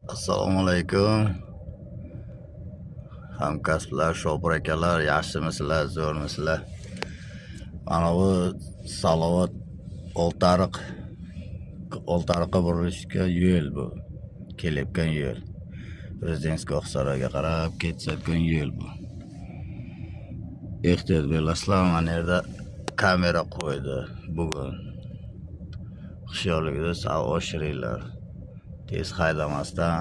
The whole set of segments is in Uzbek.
Assalomu alaykum. Hamkasblar, shopir akalar, yaxshimisizlar, zo'rmisizlar? Mana bu Salovat Oltariqqa burilishga yo'l bu. Kelayotgan yo'l. Prezidentskoy saroyiga qarab ketayotgan yo'l bu. Ehtiyot bo'lasizlar, mana yerda kamera qo'ydi bugun. Hushyorlikni sal oshiringlar. Tez haydamasdan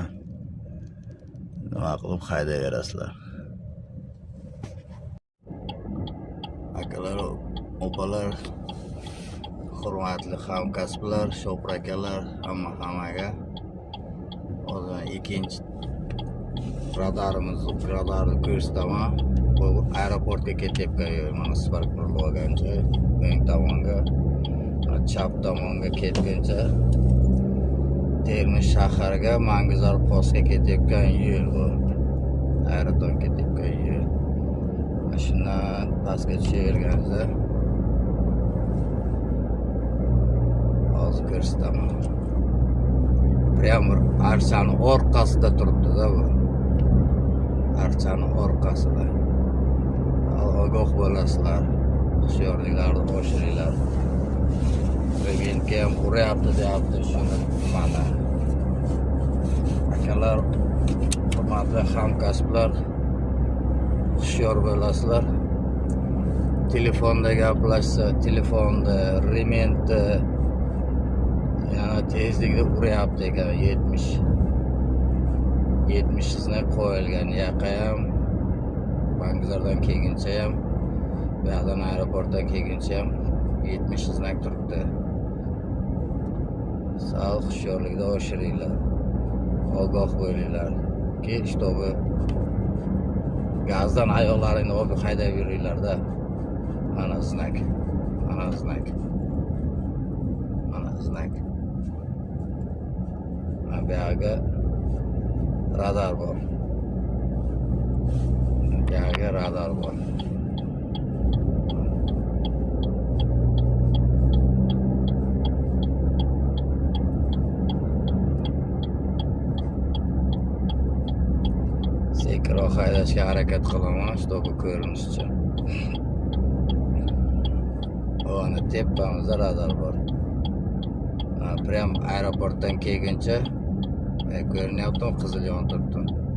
nima qilib haydayverasizlar. Akalar, opalar, hurmatli hamkasblar, shopir akalar, hammaga hozir ikkinchi radarni ko'rsataman. Bu aeroportga ketayotgan yo'l. Mana Spark bo'lgancha o'ng tomonga, chap tomonga ketguncha Termiz shahariga Mangizor postga ketayotgan yo'l bu. Aerodrom ketayotgan yo'l. Shundan pastga tushaverganingizda hozir ko'rsataman. Prямо archani orqasida turibdi-da bu. Archani orqasida. Ogoh bo'lasizlar. Hushyorliklarni oshiringlar. Rementga ham uryapti deyapti shuni mana. Akalar, hurmatli hamkasblar, hushyor bo'lasizlar. Telefonda gaplashsa, telefonda, rementda yana tezlikda uryapti ekan 70 sizni qo'yilgan. Yaqa ham Mangizordan kelguncha ham, bu yoqdan aeroportdan kelguncha ham 70 znak turibdi. Sal hushyorlikda oshiringlar. Ogoh bo'linglar. Чтобы gazdan ayollaringni olib haydab yuringlar-da. Mana znak. Mana znak. Mana znak. Mana bu yerga radar bor. Bu yerga radar bor. Sekinroq haydashga harakat qilaman, чтобы ko'rinishchi. Ana tepamizda radar bor. Prям aeroportdan kelguncha ko'rinyapti, qizil yonib turibdi.